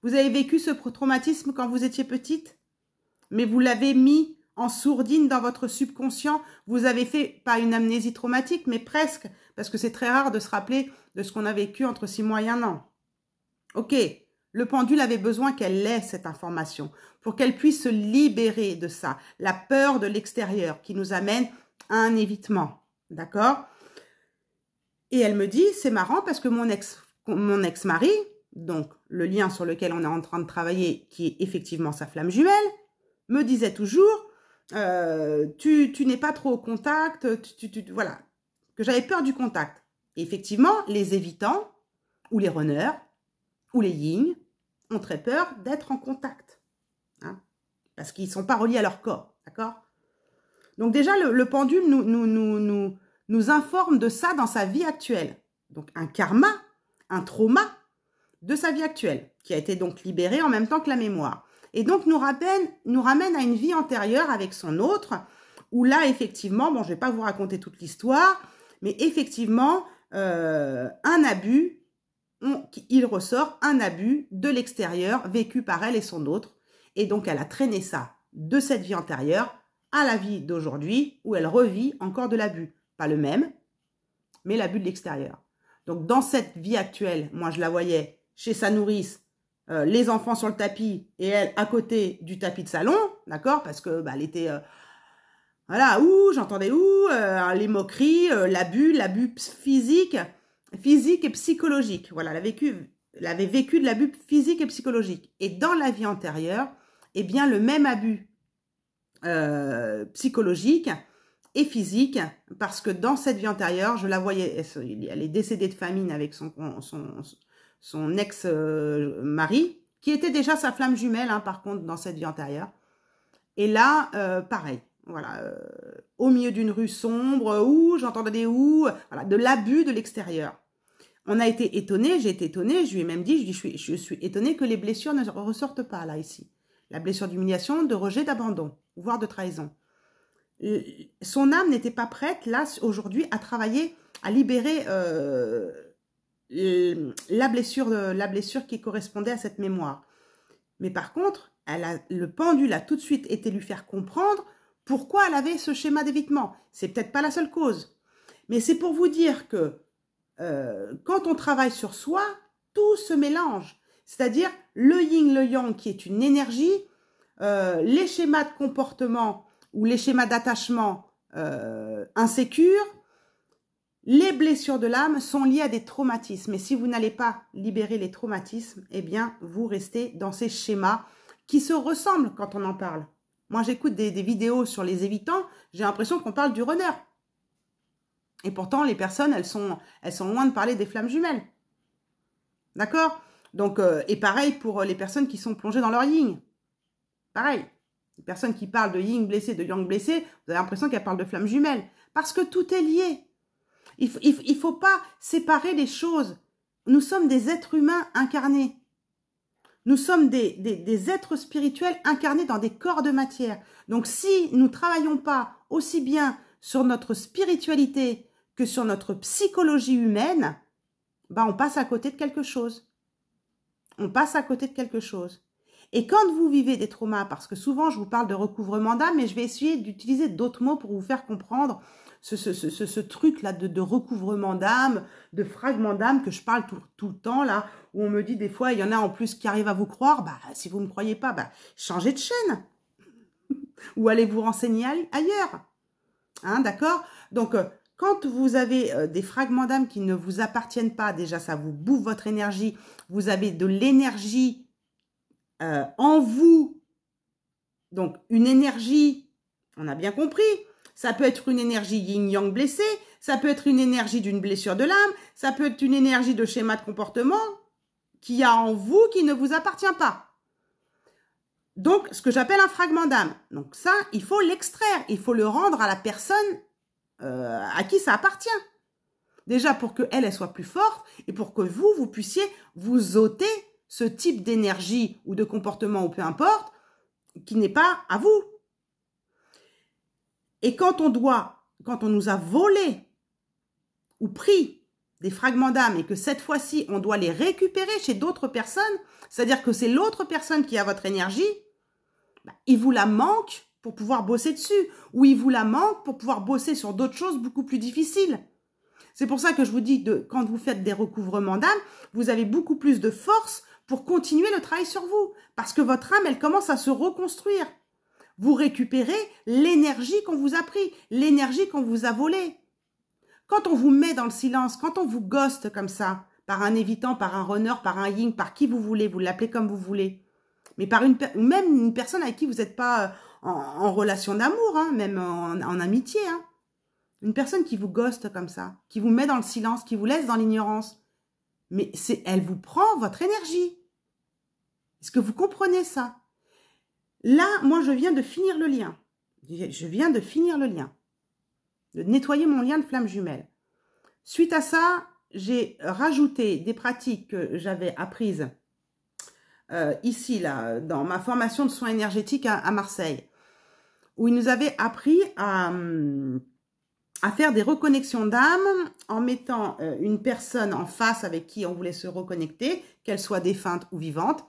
Vous avez vécu ce traumatisme quand vous étiez petite, mais vous l'avez mis en sourdine dans votre subconscient. Vous avez fait, pas une amnésie traumatique, mais presque, parce que c'est très rare de se rappeler de ce qu'on a vécu entre 6 mois et 1 an. Ok, le pendule avait besoin qu'elle ait cette information pour qu'elle puisse se libérer de ça, la peur de l'extérieur qui nous amène à un évitement, d'accord? Et elle me dit, c'est marrant parce que mon ex-mari, donc le lien sur lequel on est en train de travailler, qui est effectivement sa flamme jumelle, me disait toujours, tu n'es pas trop au contact, voilà, que j'avais peur du contact. Et effectivement, les évitants, ou les runners, ou les yin, ont très peur d'être en contact, hein, parce qu'ils ne sont pas reliés à leur corps, d'accord? Donc déjà, le pendule nous informe de ça dans sa vie actuelle. Donc un karma, un trauma de sa vie actuelle, qui a été donc libéré en même temps que la mémoire. Et donc, nous ramène à une vie antérieure avec son autre, où là, effectivement, bon, je ne vais pas vous raconter toute l'histoire, mais effectivement, un abus, il ressort un abus de l'extérieur vécu par elle et son autre. Et donc, elle a traîné ça de cette vie antérieure à la vie d'aujourd'hui, où elle revit encore de l'abus. Pas le même, mais l'abus de l'extérieur. Donc, dans cette vie actuelle, moi, je la voyais chez sa nourrice, les enfants sur le tapis et elle à côté du tapis de salon, d'accord? Parce que elle était, voilà, j'entendais les moqueries, l'abus physique et psychologique. Voilà, elle avait vécu de l'abus physique et psychologique. Et dans la vie antérieure, eh bien, le même abus psychologique et physique, parce que dans cette vie antérieure, je la voyais, elle est décédée de famine avec son ex-mari, qui était déjà sa flamme jumelle, hein, par contre, dans cette vie antérieure. Et là, pareil, voilà, au milieu d'une rue sombre, j'entendais voilà, de l'abus de l'extérieur. On a été étonnés, j'ai été étonnée, je lui ai même dit, je suis étonnée que les blessures ne ressortent pas, là, ici. La blessure d'humiliation, de rejet, d'abandon, voire de trahison. Son âme n'était pas prête, là, aujourd'hui, à travailler, à libérer la blessure qui correspondait à cette mémoire. Mais par contre, le pendule a tout de suite été lui faire comprendre pourquoi elle avait ce schéma d'évitement. C'est peut-être pas la seule cause, mais c'est pour vous dire que quand on travaille sur soi, tout se mélange. C'est-à-dire le yin, le yang qui est une énergie, les schémas de comportement ou les schémas d'attachement insécures. Les blessures de l'âme sont liées à des traumatismes. Et si vous n'allez pas libérer les traumatismes, eh bien, vous restez dans ces schémas qui se ressemblent quand on en parle. Moi, j'écoute des vidéos sur les évitants, j'ai l'impression qu'on parle du runner. Et pourtant, les personnes, elles sont loin de parler des flammes jumelles. D'accord? Donc, et pareil pour les personnes qui sont plongées dans leur yin. Pareil. Les personnes qui parlent de yin blessé, de yang blessé, vous avez l'impression qu'elles parlent de flammes jumelles. Parce que tout est lié. Il faut pas séparer les choses. Nous sommes des êtres humains incarnés. Nous sommes des êtres spirituels incarnés dans des corps de matière. Donc, si nous ne travaillons pas aussi bien sur notre spiritualité que sur notre psychologie humaine, bah, on passe à côté de quelque chose. On passe à côté de quelque chose. Et quand vous vivez des traumas, parce que souvent je vous parle de recouvrement d'âme, mais je vais essayer d'utiliser d'autres mots pour vous faire comprendre ce truc-là de recouvrement d'âme, de fragment d'âme que je parle tout le temps, là, où on me dit des fois, il y en a en plus qui arrivent à vous croire, bah, si vous ne me croyez pas, bah, changez de chaîne. Ou allez vous renseigner ailleurs. Hein, d'accord? Donc, quand vous avez des fragments d'âme qui ne vous appartiennent pas, déjà, ça vous bouffe votre énergie. Vous avez de l'énergie en vous. Donc, une énergie, on a bien compris, ça peut être une énergie yin-yang blessée, ça peut être une énergie d'une blessure de l'âme, ça peut être une énergie de schéma de comportement qu'il y a en vous qui ne vous appartient pas. Donc, ce que j'appelle un fragment d'âme. Donc ça, il faut l'extraire, il faut le rendre à la personne à qui ça appartient. Déjà pour qu'elle soit plus forte et pour que vous puissiez vous ôter ce type d'énergie ou de comportement ou peu importe, qui n'est pas à vous. Et quand on nous a volé ou pris des fragments d'âme et que cette fois-ci, on doit les récupérer chez d'autres personnes, c'est-à-dire que c'est l'autre personne qui a votre énergie, bah, il vous la manque pour pouvoir bosser dessus, ou il vous la manque pour pouvoir bosser sur d'autres choses beaucoup plus difficiles. C'est pour ça que je vous dis, quand vous faites des recouvrements d'âme, vous avez beaucoup plus de force pour continuer le travail sur vous, parce que votre âme, elle commence à se reconstruire. Vous récupérez l'énergie qu'on vous a pris, l'énergie qu'on vous a volée. Quand on vous met dans le silence, quand on vous ghoste comme ça, par un évitant, par un runner, par un yin, par qui vous voulez, vous l'appelez comme vous voulez, mais par même une personne avec qui vous n'êtes pas en relation d'amour, hein, même en amitié, hein. Une personne qui vous ghoste comme ça, qui vous met dans le silence, qui vous laisse dans l'ignorance, mais elle vous prend votre énergie. Est-ce que vous comprenez ça? Là, moi, je viens de finir le lien. Je viens de finir le lien. De nettoyer mon lien de flamme jumelle. Suite à ça, j'ai rajouté des pratiques que j'avais apprises ici, là, dans ma formation de soins énergétiques à Marseille, où ils nous avaient appris à faire des reconnexions d'âme en mettant une personne en face avec qui on voulait se reconnecter, qu'elle soit défunte ou vivante,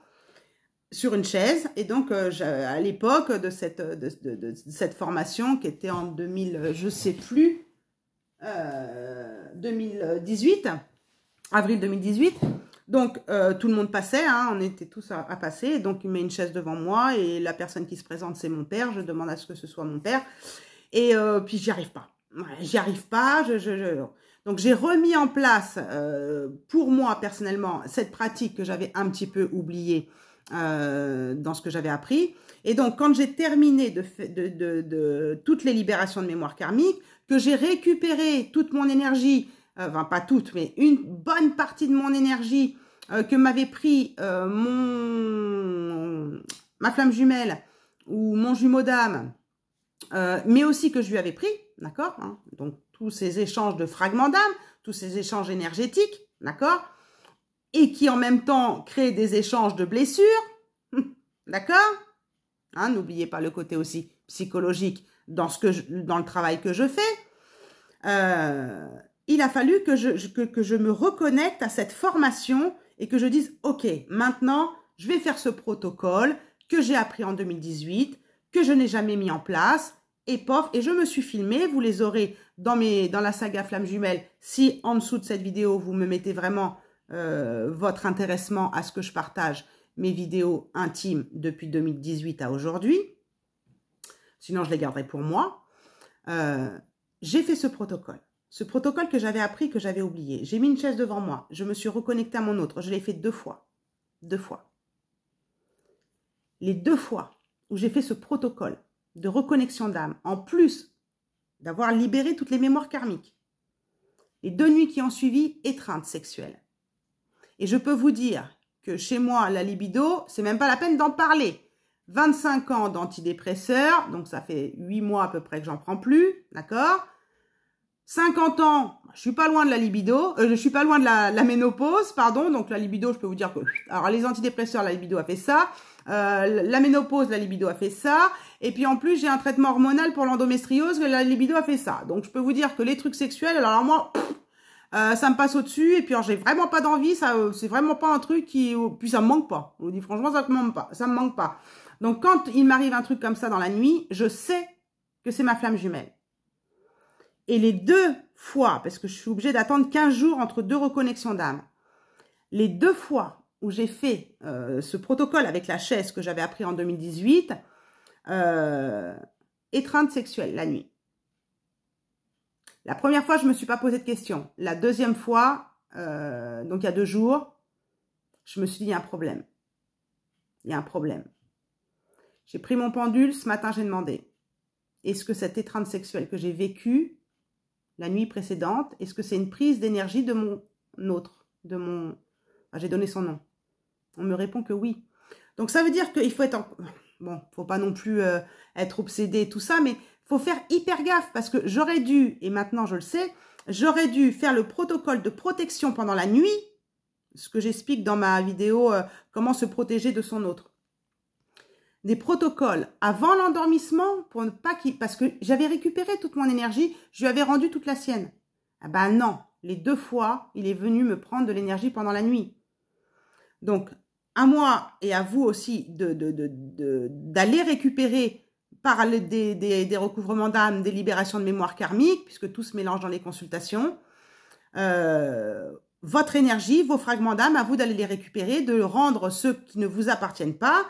sur une chaise. Et donc, à l'époque de cette formation qui était en 2000, je sais plus, 2018, avril 2018. Donc, tout le monde passait, hein, on était tous à passer. Donc, il met une chaise devant moi et la personne qui se présente, c'est mon père. Je demande à ce que ce soit mon père. Et puis, j'y arrive pas. J'y arrive pas. Donc, j'ai remis en place, pour moi, personnellement, cette pratique que j'avais un petit peu oubliée dans ce que j'avais appris. Et donc, quand j'ai terminé de toutes les libérations de mémoire karmique, que j'ai récupéré toute mon énergie, enfin pas toute, mais une bonne partie de mon énergie que m'avait pris ma flamme jumelle ou mon jumeau d'âme, mais aussi que je lui avais pris, d'accord, hein, donc tous ces échanges de fragments d'âme, tous ces échanges énergétiques, d'accord, et qui en même temps créent des échanges de blessures, d'accord, hein, n'oubliez pas le côté aussi psychologique dans le travail que je fais. Il a fallu que je me reconnecte à cette formation et que je dise, ok, maintenant, je vais faire ce protocole que j'ai appris en 2018, que je n'ai jamais mis en place, et pof, et je me suis filmée. Vous les aurez dans la saga Flamme Jumelle. Si en dessous de cette vidéo, vous me mettez vraiment votre intéressement à ce que je partage mes vidéos intimes depuis 2018 à aujourd'hui. Sinon, je les garderai pour moi. J'ai fait ce protocole. Ce protocole que j'avais appris, que j'avais oublié. J'ai mis une chaise devant moi. Je me suis reconnectée à mon autre. Je l'ai fait 2 fois. 2 fois. Les 2 fois où j'ai fait ce protocole de reconnexion d'âme, en plus d'avoir libéré toutes les mémoires karmiques, les 2 nuits qui ont suivi, étreinte sexuelle. Et je peux vous dire que chez moi, la libido, c'est même pas la peine d'en parler. 25 ans d'antidépresseurs, donc ça fait 8 mois à peu près que j'en prends plus, d'accord? 50 ans, je suis pas loin de la libido, je suis pas loin de la ménopause, pardon. Donc la libido, je peux vous dire que, alors les antidépresseurs, la libido a fait ça. La ménopause, la libido a fait ça. Et puis en plus, j'ai un traitement hormonal pour l'endométriose, la libido a fait ça. Donc je peux vous dire que les trucs sexuels, alors moi, ça me passe au-dessus. Et puis alors j'ai vraiment pas d'envie, ça, c'est vraiment pas un truc qui, puis ça me manque pas. Je vous dis franchement, ça me manque pas. Donc quand il m'arrive un truc comme ça dans la nuit, je sais que c'est ma flamme jumelle. Et les 2 fois, parce que je suis obligée d'attendre 15 jours entre 2 reconnexions d'âme, les 2 fois où j'ai fait ce protocole avec la chaise que j'avais appris en 2018, étreinte sexuelle la nuit. La première fois, je ne me suis pas posé de questions. La deuxième fois, donc il y a 2 jours, je me suis dit, il y a un problème. Il y a un problème. J'ai pris mon pendule, ce matin, j'ai demandé, est-ce que cette étreinte sexuelle que j'ai vécue la nuit précédente, est-ce que c'est une prise d'énergie de mon autre, de mon... Ah, j'ai donné son nom. On me répond que oui. Donc ça veut dire qu'il faut être... Bon, faut pas non plus être obsédé, tout ça, mais faut faire hyper gaffe parce que j'aurais dû, et maintenant je le sais, j'aurais dû faire le protocole de protection pendant la nuit, ce que j'explique dans ma vidéo comment se protéger de son autre. Des protocoles avant l'endormissement pour ne pas qu'il... Parce que j'avais récupéré toute mon énergie, je lui avais rendu toute la sienne. Ah ben non, les 2 fois, il est venu me prendre de l'énergie pendant la nuit. Donc, à moi et à vous aussi d'aller récupérer par des recouvrements d'âme, des libérations de mémoire karmique, puisque tout se mélange dans les consultations, votre énergie, vos fragments d'âme, à vous d'aller les récupérer, de rendre ceux qui ne vous appartiennent pas,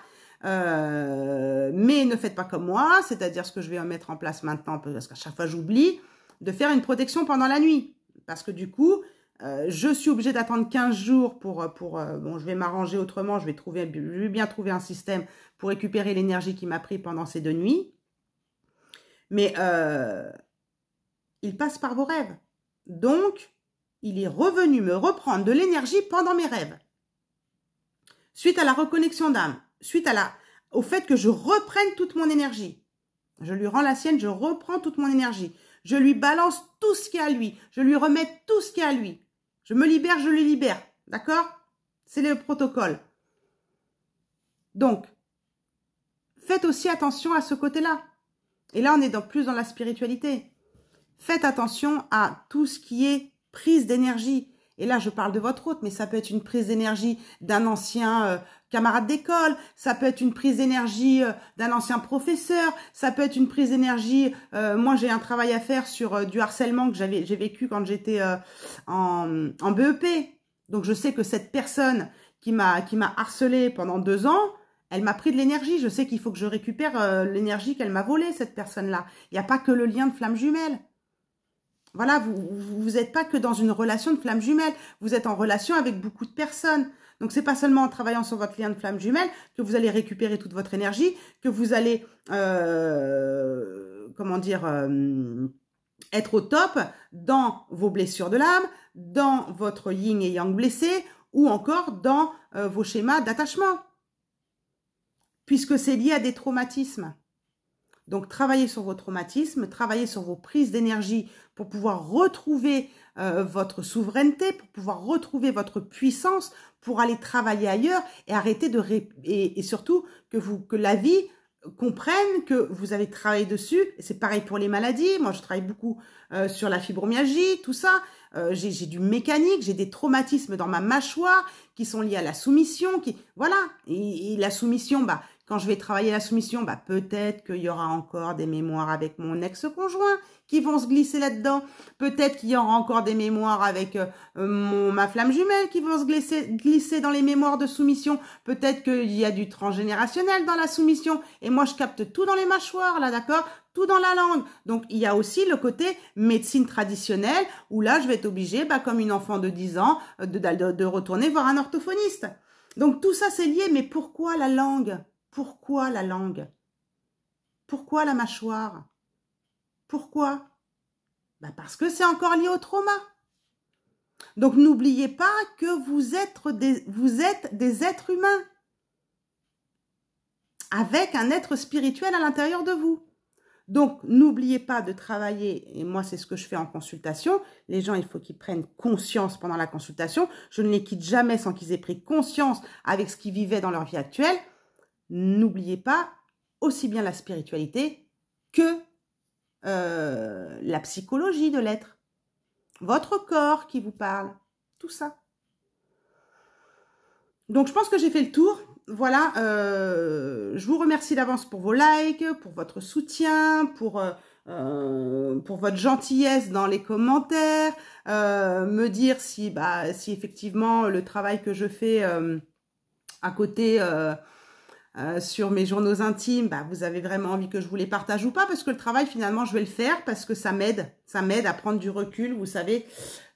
mais ne faites pas comme moi, c'est-à-dire ce que je vais mettre en place maintenant, parce qu'à chaque fois j'oublie, de faire une protection pendant la nuit. Parce que du coup, je suis obligée d'attendre 15 jours pour bon, je vais m'arranger autrement, je vais bien trouver un système pour récupérer l'énergie qui m'a pris pendant ces 2 nuits. Mais il passe par vos rêves. Donc, il est revenu me reprendre de l'énergie pendant mes rêves. Suite à la reconnexion d'âme, suite au fait que je reprenne toute mon énergie. Je lui rends la sienne, je reprends toute mon énergie. Je lui balance tout ce qui est à lui. Je lui remets tout ce qui est à lui. Je me libère, je le libère. D'accord? C'est le protocole. Donc, faites aussi attention à ce côté-là. Et là, on est plus dans la spiritualité. Faites attention à tout ce qui est prise d'énergie. Et là, je parle de votre hôte, mais ça peut être une prise d'énergie d'un ancien camarade d'école, ça peut être une prise d'énergie d'un ancien professeur, ça peut être une prise d'énergie... moi, j'ai un travail à faire sur du harcèlement que j'ai vécu quand j'étais en BEP. Donc, je sais que cette personne qui m'a harcelée pendant 2 ans, elle m'a pris de l'énergie. Je sais qu'il faut que je récupère l'énergie qu'elle m'a volée, cette personne-là. Il n'y a pas que le lien de flamme jumelle. Voilà, vous n'êtes pas que dans une relation de flamme jumelle, vous êtes en relation avec beaucoup de personnes. Donc, c'est pas seulement en travaillant sur votre lien de flamme jumelle que vous allez récupérer toute votre énergie, que vous allez, comment dire, être au top dans vos blessures de l'âme, dans votre yin et yang blessé, ou encore dans vos schémas d'attachement, puisque c'est lié à des traumatismes. Donc, travaillez sur vos traumatismes, travaillez sur vos prises d'énergie pour pouvoir retrouver votre souveraineté, pour pouvoir retrouver votre puissance, pour aller travailler ailleurs et arrêter et surtout que la vie comprenne que vous avez travaillé dessus. C'est pareil pour les maladies. Moi, je travaille beaucoup sur la fibromyalgie, tout ça. J'ai du mécanique, j'ai des traumatismes dans ma mâchoire qui sont liés à la soumission. Voilà. Et la soumission, bah, quand je vais travailler la soumission, bah, peut-être qu'il y aura encore des mémoires avec mon ex-conjoint qui vont se glisser là-dedans. Peut-être qu'il y aura encore des mémoires avec ma flamme jumelle qui vont se glisser dans les mémoires de soumission. Peut-être qu'il y a du transgénérationnel dans la soumission. Et moi, je capte tout dans les mâchoires, là, d'accord? Tout dans la langue. Donc, il y a aussi le côté médecine traditionnelle où là, je vais être obligée, bah, comme une enfant de 10 ans, de retourner voir un orthophoniste. Donc, tout ça, c'est lié. Mais pourquoi la langue? Pourquoi la langue? Pourquoi la mâchoire? Pourquoi? Bah parce que c'est encore lié au trauma. Donc, n'oubliez pas que vous êtes des êtres humains avec un être spirituel à l'intérieur de vous. Donc, n'oubliez pas de travailler, et moi, c'est ce que je fais en consultation. Les gens, il faut qu'ils prennent conscience pendant la consultation. Je ne les quitte jamais sans qu'ils aient pris conscience avec ce qu'ils vivaient dans leur vie actuelle. N'oubliez pas aussi bien la spiritualité que la psychologie de l'être. Votre corps qui vous parle. Tout ça. Donc, je pense que j'ai fait le tour. Voilà, je vous remercie d'avance pour vos likes, pour votre soutien, pour votre gentillesse dans les commentaires, me dire si effectivement le travail que je fais à côté sur mes journaux intimes, vous avez vraiment envie que je vous les partage ou pas, parce que le travail finalement je vais le faire parce que ça m'aide à prendre du recul, vous savez,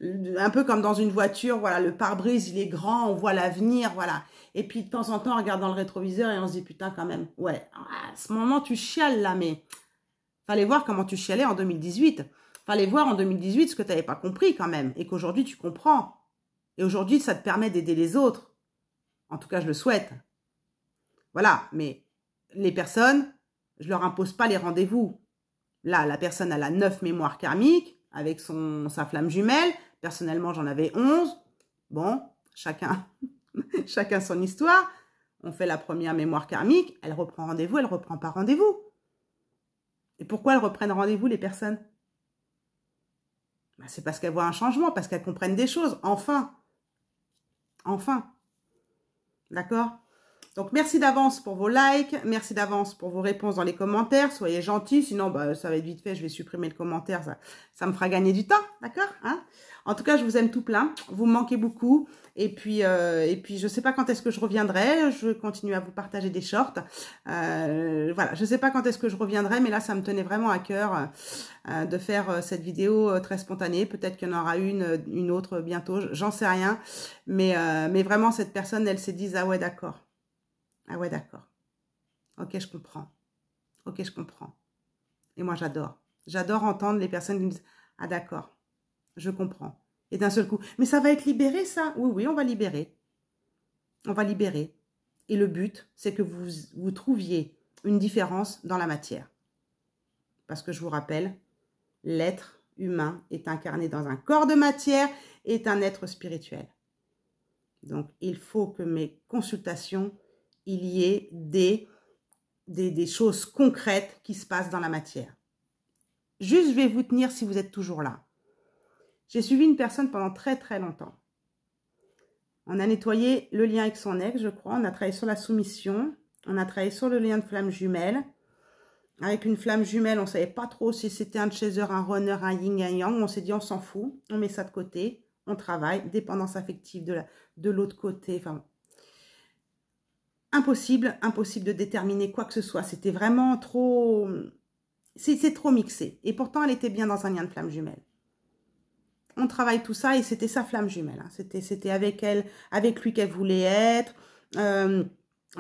un peu comme dans une voiture, voilà, le pare-brise il est grand, on voit l'avenir, voilà. Et puis, de temps en temps, on regarde dans le rétroviseur et on se dit, putain, quand même, ouais, à ce moment, tu chiales là, mais fallait voir comment tu chialais en 2018. Fallait voir en 2018 ce que tu n'avais pas compris quand même et qu'aujourd'hui, tu comprends. Et aujourd'hui, ça te permet d'aider les autres. En tout cas, je le souhaite. Voilà, mais les personnes, je leur impose pas les rendez-vous. Là, la personne, elle a 9 mémoires karmiques avec sa flamme jumelle. Personnellement, j'en avais 11. Bon, chacun son histoire. On fait la première mémoire karmique, elle reprend rendez-vous, elle reprend pas rendez-vous. Et pourquoi elles reprennent rendez-vous, les personnes? C'est parce qu'elles voient un changement, parce qu'elles comprennent des choses. Enfin. D'accord? Donc, merci d'avance pour vos likes, merci d'avance pour vos réponses dans les commentaires. Soyez gentils, sinon ça va être vite fait, je vais supprimer le commentaire, ça me fera gagner du temps, d'accord, hein? En tout cas, je vous aime tout plein, vous me manquez beaucoup. Et puis je sais pas quand est-ce que je reviendrai, je continue à vous partager des shorts. Voilà, je sais pas quand est-ce que je reviendrai, mais là, ça me tenait vraiment à cœur de faire cette vidéo très spontanée. Peut-être qu'il y en aura une autre bientôt, j'en sais rien. Mais vraiment, cette personne, elle s'est dit, ah ouais, d'accord. Ah ouais, d'accord. Ok, je comprends. Ok, je comprends. Et moi, j'adore. J'adore entendre les personnes qui me disent, ah d'accord, je comprends. Et d'un seul coup, mais ça va être libéré, ça? Oui, oui, on va libérer. On va libérer. Et le but, c'est que vous trouviez une différence dans la matière. Parce que je vous rappelle, l'être humain est incarné dans un corps de matière et est un être spirituel. Donc, il faut que mes consultations, il y ait des choses concrètes qui se passent dans la matière. Juste, je vais vous tenir si vous êtes toujours là. J'ai suivi une personne pendant très très longtemps. On a nettoyé le lien avec son ex, je crois. On a travaillé sur la soumission. On a travaillé sur le lien de flamme jumelle. Avec une flamme jumelle, on ne savait pas trop si c'était un chaser, un runner, un yin, un yang. On s'est dit, on s'en fout. On met ça de côté. On travaille. Dépendance affective de l'autre côté. Enfin, impossible de déterminer quoi que ce soit. C'était vraiment trop... C'est trop mixé. Et pourtant, elle était bien dans un lien de flamme jumelle. On travaille tout ça et c'était sa flamme jumelle. Hein. C'était avec elle, avec lui qu'elle voulait être. Elle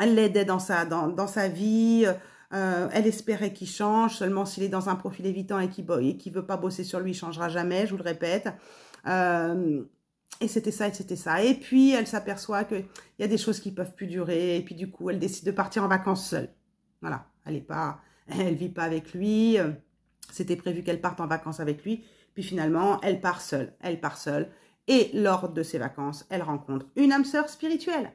l'aidait dans sa vie. Elle espérait qu'il change. Seulement s'il est dans un profil évitant et qu'il veut pas bosser sur lui, il changera jamais, je vous le répète. Et c'était ça, et c'était ça. Et puis, elle s'aperçoit qu'il y a des choses qui peuvent plus durer. Et puis, du coup, elle décide de partir en vacances seule. Voilà. Elle vit pas avec lui. C'était prévu qu'elle parte en vacances avec lui. Puis finalement, elle part seule. Et lors de ses vacances, elle rencontre une âme sœur spirituelle.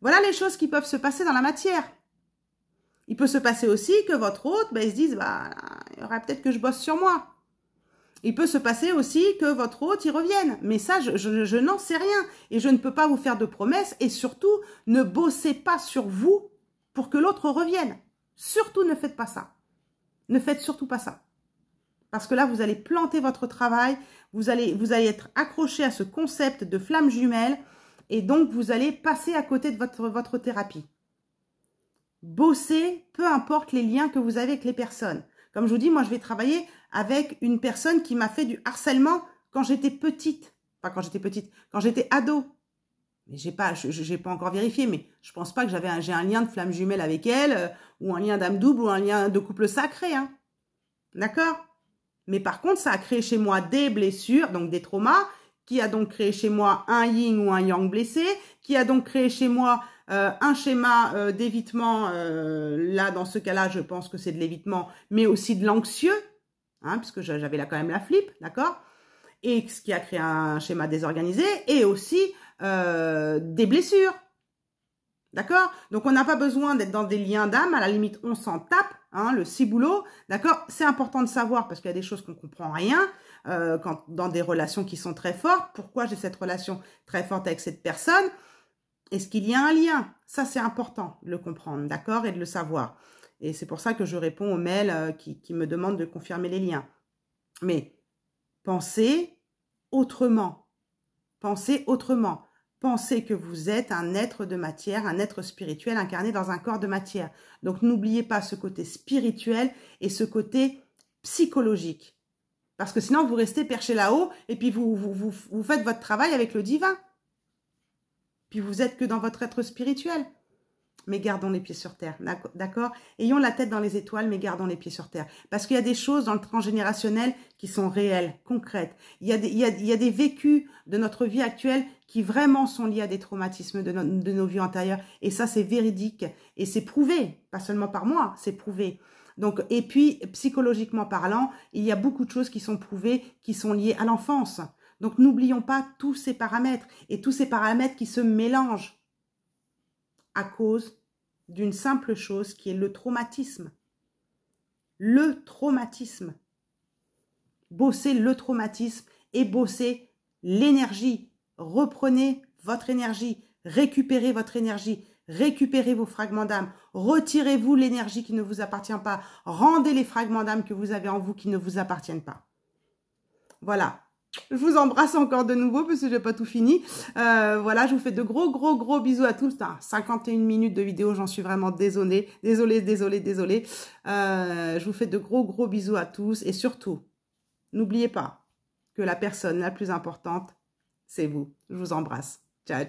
Voilà les choses qui peuvent se passer dans la matière. Il peut se passer aussi que votre hôte, il se dise, il y aura peut-être que je bosse sur moi. Il peut se passer aussi que votre hôte y revienne. Mais ça, je n'en sais rien. Et je ne peux pas vous faire de promesses. Et surtout, ne bossez pas sur vous pour que l'autre revienne. Surtout, ne faites pas ça. Ne faites surtout pas ça. Parce que là, vous allez planter votre travail, vous allez être accroché à ce concept de flamme jumelle et donc vous allez passer à côté de votre thérapie. Bossez, peu importe les liens que vous avez avec les personnes. Comme je vous dis, moi, je vais travailler avec une personne qui m'a fait du harcèlement quand j'étais petite. Enfin, quand j'étais ado. Mais j'ai pas encore vérifié, mais je pense pas que j'ai un lien de flamme jumelle avec elle, ou un lien d'âme double, ou un lien de couple sacré. Hein. D'accord ? Mais par contre, ça a créé chez moi des blessures, donc des traumas, qui a donc créé chez moi un yin ou un yang blessé, qui a donc créé chez moi un schéma d'évitement, là, dans ce cas-là, je pense que c'est de l'évitement, mais aussi de l'anxieux, hein, puisque j'avais là quand même la flip, d'accord? Et ce qui a créé un schéma désorganisé, et aussi des blessures. D'accord? Donc, on n'a pas besoin d'être dans des liens d'âme. À la limite, on s'en tape, hein, le ciboulot. D'accord? C'est important de savoir parce qu'il y a des choses qu'on ne comprend rien dans des relations qui sont très fortes. Pourquoi j'ai cette relation très forte avec cette personne? Est-ce qu'il y a un lien? Ça, c'est important de le comprendre, d'accord? Et de le savoir. Et c'est pour ça que je réponds aux mails qui me demandent de confirmer les liens. Mais pensez autrement. Pensez autrement. Pensez que vous êtes un être de matière, un être spirituel incarné dans un corps de matière. Donc, n'oubliez pas ce côté spirituel et ce côté psychologique. Parce que sinon, vous restez perché là-haut et puis vous faites votre travail avec le divin. Puis vous êtes que dans votre être spirituel. Mais gardons les pieds sur terre, d'accord? Ayons la tête dans les étoiles, mais gardons les pieds sur terre. Parce qu'il y a des choses dans le transgénérationnel qui sont réelles, concrètes. Il y a des vécus de notre vie actuelle qui vraiment sont liés à des traumatismes de nos vies antérieures. Et ça, c'est véridique. Et c'est prouvé, pas seulement par moi, c'est prouvé. Donc, et puis, psychologiquement parlant, il y a beaucoup de choses qui sont prouvées, qui sont liées à l'enfance. Donc, n'oublions pas tous ces paramètres et tous ces paramètres qui se mélangent à cause d'une simple chose qui est le traumatisme. Le traumatisme. Bossez le traumatisme et bossez l'énergie. Reprenez votre énergie, récupérez votre énergie, récupérez vos fragments d'âme, retirez-vous l'énergie qui ne vous appartient pas, rendez les fragments d'âme que vous avez en vous qui ne vous appartiennent pas. Voilà. Je vous embrasse encore de nouveau parce que je n'ai pas tout fini. Voilà, je vous fais de gros bisous à tous. 51 minutes de vidéo, j'en suis vraiment désolée. Désolée. Je vous fais de gros bisous à tous. Et surtout, n'oubliez pas que la personne la plus importante, c'est vous. Je vous embrasse. Ciao.